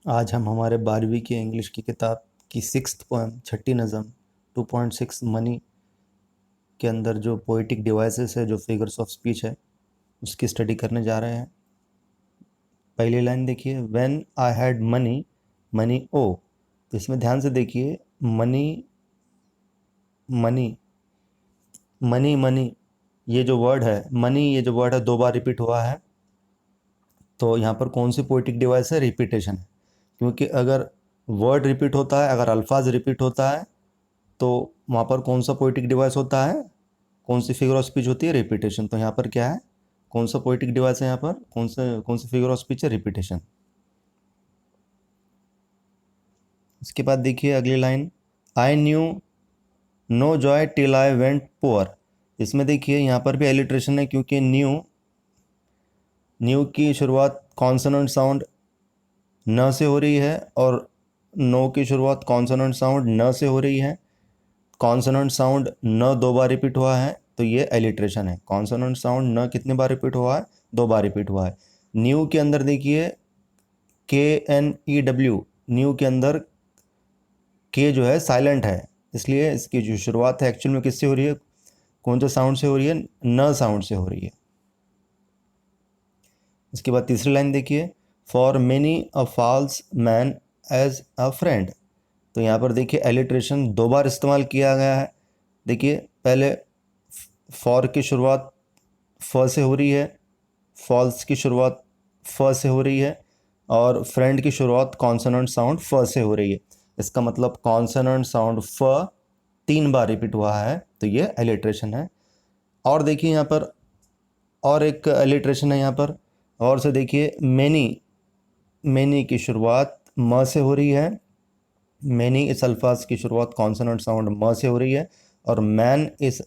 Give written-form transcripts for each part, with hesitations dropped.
आज हम हमारे 12वीं की इंग्लिश की किताब की 6th पोएम छठी नज़म 2.6 मनी के अंदर जो पोइटिक डिवाइसेस है, जो फिगर्स ऑफ स्पीच है, उसकी स्टडी करने जा रहे हैं। पहली लाइन देखिए, when I had money, money ओ। तो इसमें ध्यान से देखिए, मनी मनी मनी मनी ये जो वर्ड है, मनी ये जो वर्ड है 2 बार रिपीट हुआ है। तो यहाँ पर कौन सी पोइटिक डिवाइस है? रिपीटेशन है। क्योंकि अगर वर्ड रिपीट होता है, अगर अल्फाज रिपीट होता है, तो वहाँ पर कौन सा पोइटिक डिवाइस होता है? कौन सी फिगर ऑफ स्पीच होती है? रिपीटेशन। तो यहाँ पर क्या है? कौन सा पोइटिक डिवाइस है? यहाँ पर कौन सी फिगर ऑफ स्पीच है? रिपीटेशन। इसके बाद देखिए अगली line, I knew no joy till I went poor. इसमें देखिए यहाँ पर भी एलिट्रेशन है, क्योंकि न्यू की शुरुआत कॉन्सोनेंट साउंड न से हो रही है और नो की शुरुआत कॉन्सोनेंट साउंड न से हो रही है। कॉन्सोनेंट साउंड न 2 बार रिपीट हुआ है, तो ये एलिट्रेशन है। कॉन्सोनेंट साउंड न कितने बार रिपीट हुआ है? 2 बार रिपीट हुआ है। न्यू के अंदर देखिए KNEW, न्यू के अंदर के जो है साइलेंट है, इसलिए इसकी जो शुरुआत है एक्चुअल में किससे हो रही है? कौन से साउंड से हो रही है? न साउंड से हो रही है। इसके बाद तीसरी लाइन देखिए, for many a false man as a friend. तो यहाँ पर देखिए एलिट्रेशन 2 बार इस्तेमाल किया गया है। देखिए पहले फॉर की शुरुआत फ से हो रही है, फॉल्स की शुरुआत फ से हो रही है, और फ्रेंड की शुरुआत कॉन्सोनेंट साउंड फ से हो रही है। इसका मतलब कॉन्सोनेंट साउंड फ 3 बार रिपीट हुआ है, तो ये एलिट्रेशन है। और देखिए यहाँ पर और एक एलिट्रेशन है यहाँ पर, और से देखिए, मैनी की शुरुआत म से हो रही है। मैनी इस अल्फाज की शुरुआत कॉन्सोनेंट साउंड म से हो रही है, और मैन इस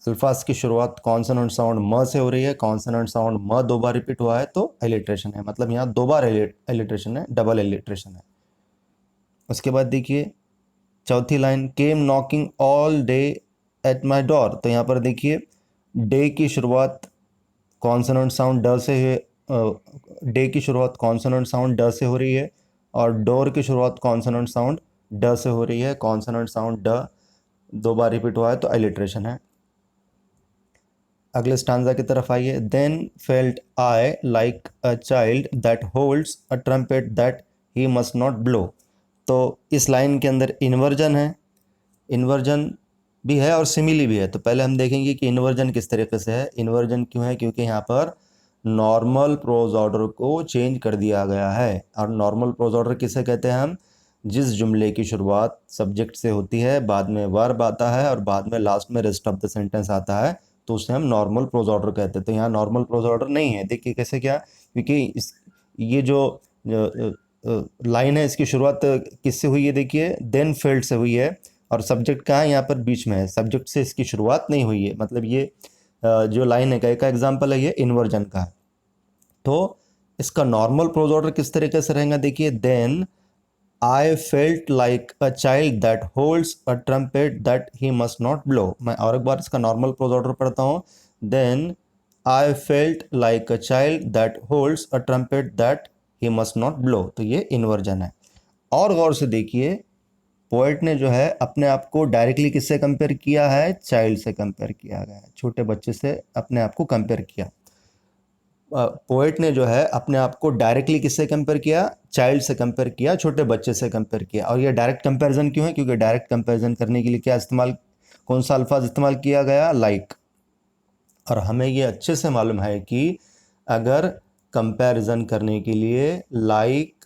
अल्फाज की शुरुआत कॉन्सोनेंट साउंड म से हो रही है। कॉन्सोनेंट साउंड म 2 बार रिपीट हुआ है, तो एलिट्रेशन है। मतलब यहाँ 2 बार एलिट्रेशन है, डबल एलिट्रेशन है। उसके बाद देखिए चौथी line, came knocking all day at my door. तो यहाँ पर देखिए डे की शुरुआत कॉन्सोनेंट साउंड ड से डे की शुरुआत कॉन्सोनेंट साउंड ड से हो रही है, और डोर की शुरुआत कॉन्सोनेंट साउंड ड से हो रही है। कॉन्सोनेंट साउंड ड 2 बार रिपीट हुआ है, तो एलिट्रेशन है। अगले स्टांजा की तरफ आइए, then felt I like a child that holds a trumpet that he must not blow. तो इस लाइन के अंदर इन्वर्जन है, इन्वर्जन भी है और सिमिली भी है। तो पहले हम देखेंगे कि इन्वर्जन किस तरीके से है। इन्वर्जन क्यों है? क्योंकि यहाँ पर नॉर्मल प्रोज ऑर्डर को चेंज कर दिया गया है। और नॉर्मल प्रोज ऑर्डर किसे कहते हैं हम? जिस जुमले की शुरुआत सब्जेक्ट से होती है, बाद में वर्ब आता है, और बाद में लास्ट में रेस्ट ऑफ द सेंटेंस आता है, तो उसे हम नॉर्मल प्रोज ऑर्डर कहते हैं। तो यहाँ नॉर्मल प्रोज ऑर्डर नहीं है। देखिए कैसे, क्या? क्योंकि इस ये जो लाइन है, इसकी शुरुआत किससे हुई है? देखिए देन फेल्ड से हुई है, और सब्जेक्ट कहाँ है? यहाँ पर बीच में है, सब्जेक्ट से इसकी शुरुआत नहीं हुई है। मतलब ये जो लाइन है का एग्जाम्पल है, ये इन्वर्जन का है। तो इसका नॉर्मल प्रोज ऑर्डर किस तरीके से रहेगा? देखिए, then I felt like a child that holds a trumpet that he must not blow. मैं और एक बार इसका नॉर्मल प्रोज ऑर्डर पढ़ता हूँ, then I felt like a child that holds a trumpet that he must not blow. तो ये inversion है। और गौर से देखिए, पोएट ने जो है अपने आप को डायरेक्टली किससे कंपेयर किया है? चाइल्ड से कंपेयर किया गया है, छोटे बच्चे से अपने आप को कंपेयर किया। पोएट ने जो है अपने आप को डायरेक्टली किससे कंपेयर किया? चाइल्ड से कंपेयर किया, छोटे बच्चे से कंपेयर किया। और ये डायरेक्ट कंपैरिजन क्यों है? क्योंकि डायरेक्ट कंपैरिजन करने के लिए क्या इस्तेमाल, कौन सा अल्फाज इस्तेमाल किया गया? लाइक। और हमें ये अच्छे से मालूम है कि अगर कंपैरिजन करने के लिए लाइक,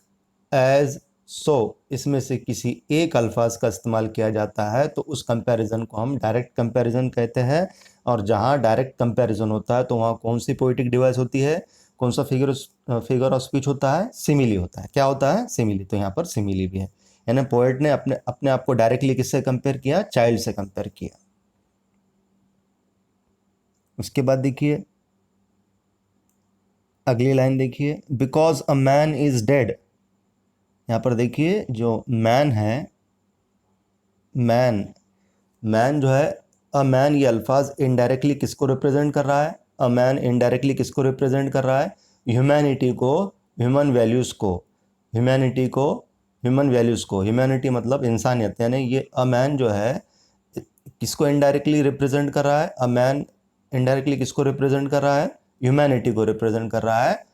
एज, सो इसमें से किसी एक अल्फाज का इस्तेमाल किया जाता है, तो उस कंपैरिजन को हम डायरेक्ट कंपैरिजन कहते हैं। और जहाँ डायरेक्ट कंपैरिजन होता है, तो वहाँ कौन सी पोइटिक डिवाइस होती है? कौन सा फिगर ऑफ स्पीच होता है? सिमिली होता है। क्या होता है? सिमिली। तो यहाँ पर सिमिली भी है, यानी पोएट ने अपने अपने आप को डायरेक्टली किससे कंपेयर किया? चाइल्ड से कंपेयर किया। उसके बाद देखिए अगली लाइन देखिए, because a man is dead. यहाँ पर देखिए जो मैन है, मैन मैन जो है, अ मैन, ये अल्फाज इनडायरेक्टली किसको रिप्रेजेंट कर रहा है? अ मैन इनडायरेक्टली किसको रिप्रेजेंट कर रहा है? ह्यूमैनिटी को, ह्यूमन वैल्यूज़ को। ह्यूमैनिटी को, ह्यूमन वैल्यूज़ को, ह्यूमैनिटी मतलब इंसानियत, यानी ये अ मैन जो है किसको इनडायरेक्टली रिप्रेजेंट कर रहा है, अ मैन इनडायरेक्टली किसको रिप्रेजेंट कर रहा है, ह्यूमैनिटी को रिप्रेजेंट कर रहा है,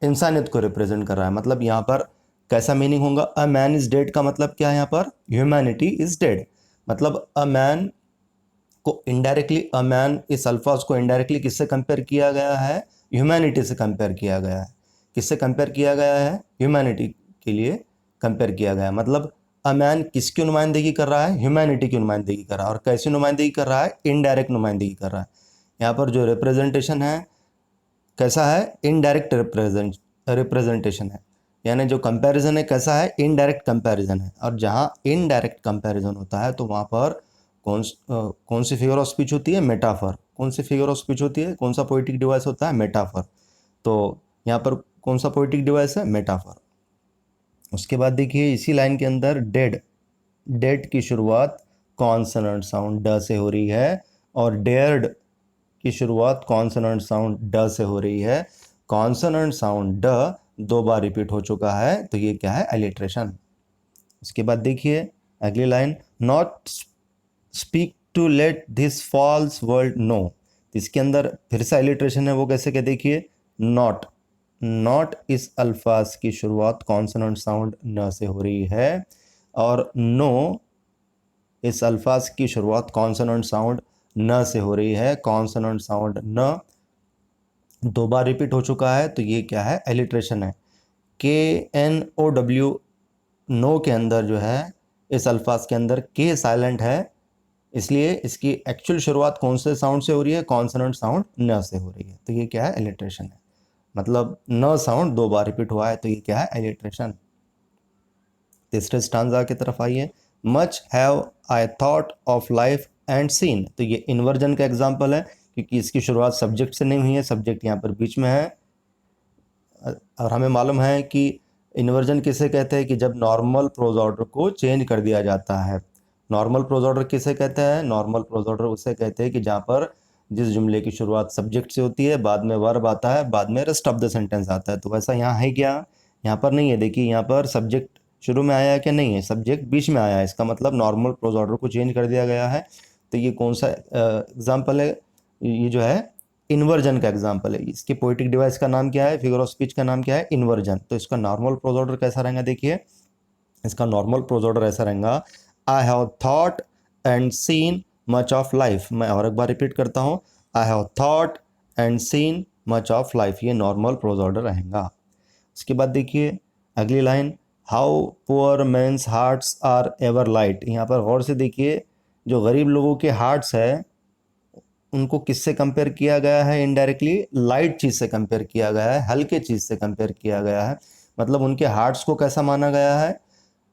इंसानियत को रिप्रेजेंट कर रहा है। मतलब यहाँ पर कैसा मीनिंग होगा, अ मैन इज डेड का मतलब क्या है, यहाँ पर ह्यूमैनिटी इज डेड। मतलब अ मैन को इनडायरेक्टली, अ मैन इस अल्फाज को इनडायरेक्टली किससे कंपेयर किया गया है, ह्यूमैनिटी से कंपेयर किया गया है। किससे कंपेयर किया गया है, ह्यूमैनिटी के लिए कंपेयर किया गया है। मतलब अ मैन किसकी नुमाइंदगी कर रहा है, ह्यूमैनिटी की नुमाइंदगी कर रहा है। और कैसी नुमाइंदगी कर रहा है, इनडायरेक्ट नुमाइंदगी कर रहा है। यहाँ पर जो रिप्रेजेंटेशन है कैसा है, इनडायरेक्ट रिप्रेजेंटेशन है। यानी जो कंपैरिजन है कैसा है, इनडायरेक्ट कंपैरिजन है। और जहाँ इनडायरेक्ट कंपैरिजन होता है तो वहाँ पर कौन सी फिगर ऑफ स्पीच होती है, मेटाफर। कौन सी फिगर ऑफ स्पीच होती है, कौन सा पोइटिक डिवाइस होता है, मेटाफर। तो यहाँ पर कौन सा पोइटिक डिवाइस है, मेटाफर। उसके बाद देखिए इसी लाइन के अंदर डेड, डेड की शुरुआत कॉन्सोनेंट साउंड ड से हो रही है, और डेयर्ड की शुरुआत कॉन्सोनेंट साउंड ड से हो रही है। कॉन्सोनेंट साउंड ड 2 बार रिपीट हो चुका है, तो ये क्या है, एलिट्रेशन। उसके बाद देखिए अगली line, not speak to let this false world know. इसके अंदर फिर से एलिट्रेशन है, वो कैसे क्या देखिए, नॉट, नॉट इस अल्फाज की शुरुआत कॉन्सोनेंट साउंड न से हो रही है, और नो इस अल्फाज की शुरुआत कॉन्सोनेंट साउंड न से हो रही है। कॉन्सोनेंट साउंड न 2 बार रिपीट हो चुका है, तो ये क्या है, एलिट्रेशन है। KNOW, नो के अंदर जो है, इस अल्फाज के अंदर के साइलेंट है, इसलिए इसकी एक्चुअल शुरुआत कौन से साउंड से हो रही है, कॉन्सोनेंट साउंड न से हो रही है, तो ये क्या है, एलिट्रेशन है। मतलब न साउंड 2 बार रिपीट हुआ है, तो ये क्या है, एलिट्रेशन। तीसरे स्टांजा की तरफ आइए, much have I thought of life and seen. तो ये इन्वर्जन का एग्जाम्पल है, क्योंकि इसकी शुरुआत सब्जेक्ट से नहीं हुई है, सब्जेक्ट यहाँ पर बीच में है। और हमें मालूम है कि इन्वर्जन किसे कहते हैं, कि जब नॉर्मल प्रोज ऑर्डर को चेंज कर दिया जाता है। नॉर्मल प्रोज ऑर्डर किसे कहते हैं, नॉर्मल प्रोज ऑर्डर उसे कहते हैं कि जहाँ पर जिस जुमले की शुरुआत सब्जेक्ट से होती है, बाद में वर्ब आता है, बाद में रेस्ट ऑफ द सेंटेंस आता है। तो वैसा यहाँ है क्या, यहाँ पर नहीं है। देखिए यहाँ पर सब्जेक्ट शुरू में आया है क्या, नहीं है, सब्जेक्ट बीच में आया है। इसका मतलब नॉर्मल प्रोज ऑर्डर को चेंज कर दिया गया है। तो ये कौन सा एग्जाम्पल है, ये जो है इन्वर्जन का एग्जाम्पल है। इसके पोइटिक डिवाइस का नाम क्या है, फिगर ऑफ स्पीच का नाम क्या है, इन्वर्जन। तो इसका नॉर्मल प्रोज ऑर्डर कैसा रहेगा, देखिए इसका नॉर्मल प्रोज ऑर्डर ऐसा रहेगा, I have thought and seen much of life. मैं और एक बार रिपीट करता हूँ, I have thought and seen much of life, ये नॉर्मल प्रोज ऑर्डर रहेगा। उसके बाद देखिए अगली line, how poor men's hearts are ever light. यहाँ पर गौर से देखिए, जो गरीब लोगों के हार्ट्स है उनको किससे कंपेयर किया गया है, इनडायरेक्टली लाइट चीज़ से कंपेयर किया गया है, हल्के चीज़ से कंपेयर किया गया है। मतलब उनके हार्ट्स को कैसा माना गया है,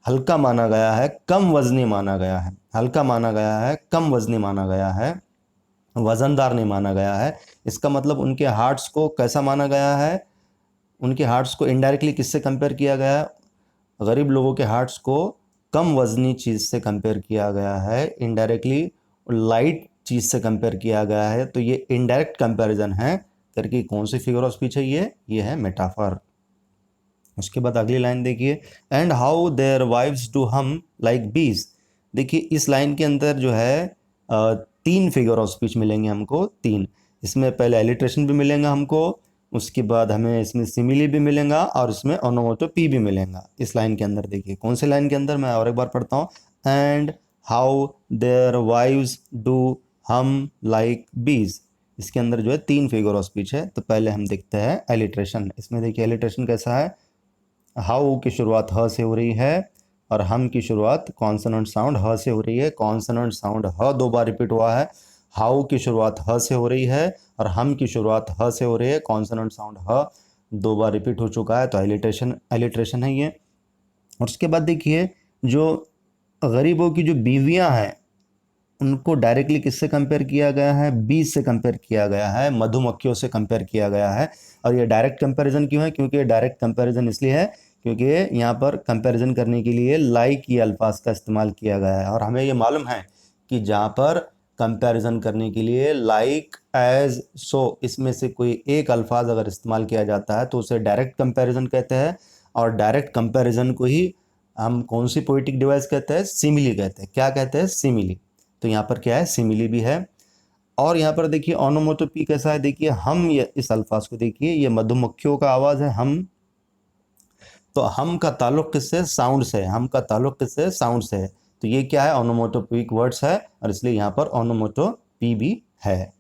हल्का माना गया है, कम वजनी माना गया है। हल्का माना गया है, कम वजनी माना गया है, वजनदार नहीं माना गया है। इसका मतलब उनके हार्ट्स को कैसा माना गया है, उनके हार्ट्स को इनडायरेक्टली किससे कंपेयर किया गया है, गरीब लोगों के हार्ट्स को कम वजनी चीज़ से कंपेयर किया गया है, इनडायरेक्टली लाइट चीज़ से कंपेयर किया गया है। तो ये इनडायरेक्ट कंपैरिजन है करके कौन सी फिगर ऑफ स्पीच है, ये है मेटाफर। उसके बाद अगली लाइन देखिए, and how their wives do hum like bees. देखिए इस लाइन के अंदर जो है 3 फिगर ऑफ स्पीच मिलेंगे हमको, 3। इसमें पहले एलिट्रेशन भी मिलेगा हमको, उसके बाद हमें इसमें सिमिली भी मिलेगा, और इसमें ओनोमोटोपी भी मिलेगा इस लाइन के अंदर। देखिए कौन से लाइन के अंदर, मैं और एक बार पढ़ता हूँ, and how their wives do hum like bees. इसके अंदर जो है 3 फिगर ऑफ स्पीच है। तो पहले हम देखते हैं एलिट्रेशन। इसमें देखिए एलिट्रेशन कैसा है, हाउ की शुरुआत ह से हो रही है, और हम की शुरुआत कॉन्सोनेंट साउंड ह से हो रही है। कॉन्सोनेंट साउंड ह 2 बार रिपीट हुआ है। हाउ की शुरुआत ह से हो रही है, और हम की शुरुआत ह से हो रही है। कॉन्सोनेंट साउंड ह 2 बार रिपीट हो चुका है, तो एलिट्रेशन है ये। और उसके बाद देखिए, जो गरीबों की जो बीवियां हैं उनको डायरेक्टली किससे कंपेयर किया गया है, बीज से कंपेयर किया गया है, मधुमक्खियों से कंपेयर किया गया है। और ये डायरेक्ट कंपैरिजन क्यों है, क्योंकि डायरेक्ट कंपैरिजन इसलिए है क्योंकि यहाँ पर कंपैरिजन करने के लिए लाइक ये अल्फाज का इस्तेमाल किया गया है। और हमें ये मालूम है कि जहाँ पर कंपैरिजन करने के लिए लाइक, एज, सो इसमें से कोई एक अल्फाज अगर इस्तेमाल किया जाता है तो उसे डायरेक्ट कंपैरिजन कहते हैं। और डायरेक्ट कंपैरिजन को ही हम कौन सी पोएटिक डिवाइस कहते हैं, सिमिली कहते हैं। क्या कहते हैं, सिमिली। तो यहाँ पर क्या है, सिमिली भी है। और यहाँ पर देखिए ओनोमोटोपी कैसा है, देखिए हम, ये इस अल्फाज को देखिए, ये मधुमक्खियों का आवाज है हम। तो हम का ताल्लुक किससे, साउंड से, हम का ताल्लुक किससे, साउंड से है। तो ये क्या है, ओनोमोटोपिक वर्ड्स है और इसलिए यहाँ पर ओनोमोटोपी भी है।